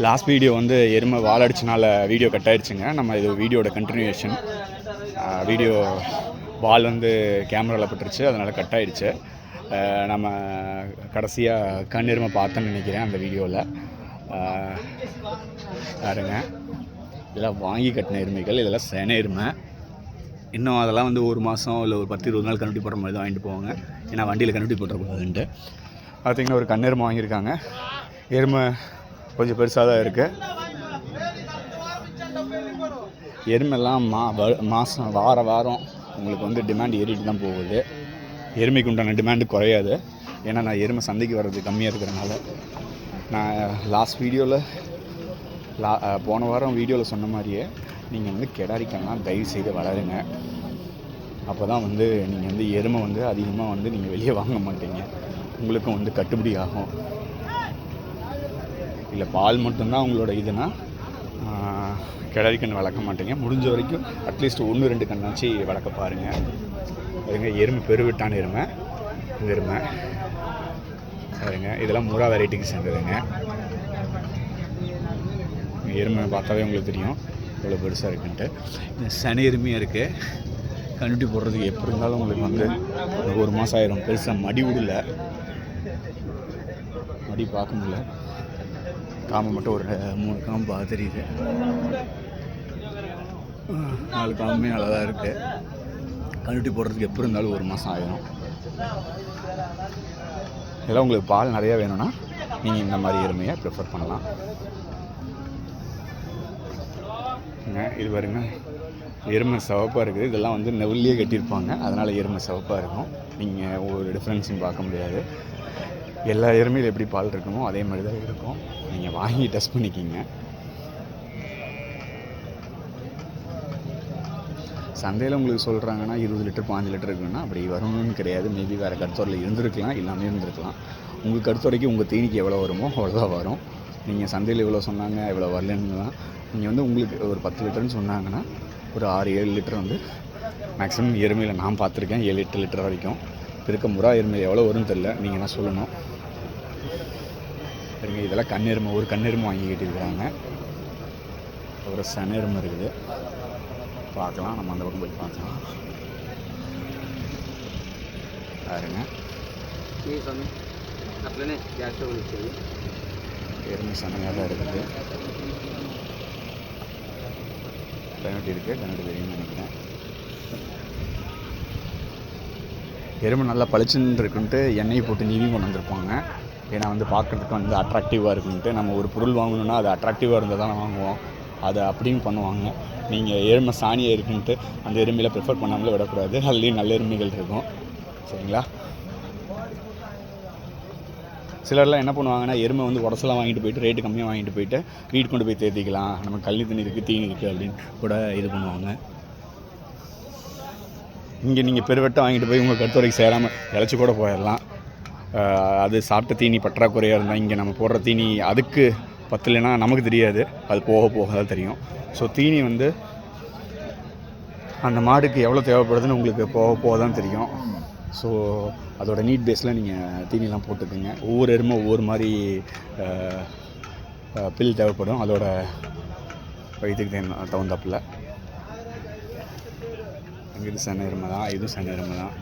Last video வந்து எருமை வால் அடிச்சனால video cut ஆயிடுச்சுங்க. நம்ம இது வீடியோட கண்டினியூஷன். வீடியோ வால் வந்து கேமராவில் பட்டுருச்சு, அதனால் கட் ஆகிடுச்சு. நம்ம கடைசியாக கண்ணெருமை பார்த்தேன்னு நினைக்கிறேன் அந்த வீடியோவில். பாருங்க, இதெல்லாம் வாங்கி கட்டின எருமைகள், இதெல்லாம் சென எருமை. இன்னும் அதெல்லாம் வந்து ஒரு மாதம் இல்லை ஒரு 10-20 நாள் கண்டுபிடி போடுற மாதிரி தான் வாங்கிட்டு போவாங்க. ஏன்னா வண்டியில் கண்டுபிடி போட்டுறக்கூடாதுன்ட்டு. பார்த்திங்கன்னா ஒரு கண்ணெருமை வாங்கியிருக்காங்க. எருமை கொஞ்சம் பெருசாக தான் இருக்குது. எருமெல்லாம் மாதம் வாரம் உங்களுக்கு வந்து டிமாண்ட் ஏறிட்டு தான் போகுது. எருமைக்கு உண்டான டிமாண்டு குறையாது. ஏன்னா நான் எருமை சந்தைக்கு வர்றது கம்மியாக இருக்கிறனால. நான் லாஸ்ட் வீடியோவில் போன வாரம் வீடியோவில் சொன்ன மாதிரியே நீங்கள் வந்து கிடாரிக்கெல்லாம் தயவு செய்து வளருங்க. அப்போ தான் வந்து நீங்கள் வந்து எருமை வந்து அதிகமாக வந்து நீங்கள் வெளியே வாங்க மாட்டீங்க, உங்களுக்கும் வந்து கட்டுப்படி ஆகும். இல்லை பால் மட்டும்தான் உங்களோட இதுனா கிடாரி கண் வளர்க்க மாட்டீங்க. முடிஞ்ச வரைக்கும் அட்லீஸ்ட் 1-2 கண்ணாச்சு வளர்க்க பாருங்கள். அதுங்க எருமை பெருவிட்டான எருமை, இந்த எருமை பாருங்க. இதெல்லாம் முறா வெரைட்டிக்கு சேர்ந்ததுங்க. எருமை பார்த்தாவே உங்களுக்கு தெரியும் இவ்வளோ பெருசாக இருக்குன்ட்டு. இந்த சனி எருமையாக இருக்குது. கண்டுட்டி போடுறதுக்கு எப்படி இருந்தாலும் உங்களுக்கு வந்து ஒரு மாதம் ஆயிரும். பெருசாக மடி விடல, மடி பார்க்க முடியல. காம்பு மட்டும் ஒரு 3 காம்பு தெரியுது. 4 காம்புமே நல்லா தான் இருக்குது. கண்டுட்டி போடுறதுக்கு எப்படி இருந்தாலும் ஒரு மாதம் ஆயிரும். இதெல்லாம் உங்களுக்கு பால் நிறையா வேணும்னா நீங்கள் இந்த மாதிரி எருமையை ப்ரிஃபர் பண்ணலாம். இது பாருங்க, எருமை சிவப்பாக இருக்குது. இதெல்லாம் வந்து நெல்லியே கட்டியிருப்பாங்க, அதனால் எருமை சிவப்பாக இருக்கும். நீங்கள் ஒரு டிஃப்ரென்ஸும் பார்க்க முடியாது. எல்லா எருமையில் எப்படி பால் இருக்குமோ அதே மாதிரி தான் இருக்கும். நீங்கள் வாங்கி டெஸ்ட் பண்ணிக்கிங்க. சந்தையில் உங்களுக்கு சொல்கிறாங்கன்னா 20 லிட்டர் 15 லிட்டர் இருக்குன்னா அப்படி வரணும்னு கிடையாது. மேபி வேறு கருத்துறையில் இருந்திருக்கலாம், எல்லாமே இருந்திருக்கலாம். உங்கள் கருத்துறைக்கு உங்கள் தீனிக்கு எவ்வளோ வருமோ அவ்வளோதான் வரும். நீங்கள் சந்தையில் இவ்வளோ சொன்னாங்க இவ்வளோ வரலன்னு தான். நீங்கள் வந்து உங்களுக்கு ஒரு 10 லிட்டர்னு சொன்னாங்கன்னா ஒரு 6-7 லிட்டர் வந்து மேக்ஸிமம் எருமையில் நான் பார்த்துருக்கேன். 7-8 லிட்டர் வரைக்கும் இருக்க. முறா எருமையில் எவ்வளோ வரும்னு தெரில, நீங்கள் தான் சொல்லணும். சரிங்க, இதெல்லாம் கண்ணெருமை. ஒரு கண்ணெருமை வாங்கி கட்டியிருக்கிறாங்க. ஒரு சன எருமை இருக்குது, பார்க்கலாம். நம்ம அந்த பக்கம் போய் பார்க்கலாம். பாருங்க, எருமை சனையாக தான் இருக்குது. கண்ணாடி இருக்குது, கண்ணாடி தெரியும்னு நினைக்கிறேன். எருமை நல்லா பளிச்சுன்னு இருக்குன்ட்டு எண்ணெய் போட்டு நீவி கொண்டு வந்திருப்பாங்க. ஏன்னா வந்து பார்க்குறதுக்கு வந்து அட்ராக்டிவாக இருக்குன்ட்டு. நம்ம ஒரு பொருள் வாங்கணுன்னா அது அட்ராக்டிவாக இருந்தால் தான் வாங்குவோம். அதை அப்படின்னு பண்ணுவாங்க. நீங்கள் எருமை சாணியாக இருக்குன்ட்டு அந்த எருமையில் ப்ரிஃபர் பண்ணாமலே விடக்கூடாது. அதுலேயும் நல்ல எருமைகள் இருக்கும். சரிங்களா? சிலர்லாம் என்ன பண்ணுவாங்கன்னா எருமை வந்து உடசலாம் வாங்கிட்டு போயிட்டு ரேட்டு கம்மியாக வாங்கிட்டு போயிட்டு வீட்டு கொண்டு போய் தேர்த்திக்கலாம், நம்ம கல்வி தண்ணி இருக்குது தீனி இருக்குது அப்படின்னு கூட இது பண்ணுவாங்க. இங்கே நீங்கள் பெருவெட்டை வாங்கிட்டு போய் உங்கள் கருத்துறைக்கு சேராமல் இழைச்சி கூட போயிடலாம். அது சாப்பிட்ட தீனி பற்றாக்குறையாக இருந்தால் இங்கே நம்ம போடுற தீனி அதுக்கு பத்தலைன்னா நமக்கு தெரியாது, அது போக போக தான் தெரியும். ஸோ தீனி வந்து அந்த மாடுக்கு எவ்வளோ தேவைப்படுதுன்னு உங்களுக்கு போக போக தான் தெரியும். ஸோ அதோட நீட் பேஸில் நீங்கள் தீனிலாம் போட்டுக்குங்க. ஒவ்வொரு எருமை ஒவ்வொரு மாதிரி பில் தேவைப்படும், அதோட வயிற்றுக்கு தகுந்தாப்பில். இது சன எருமை தான், இதுவும் சன எருமை தான்.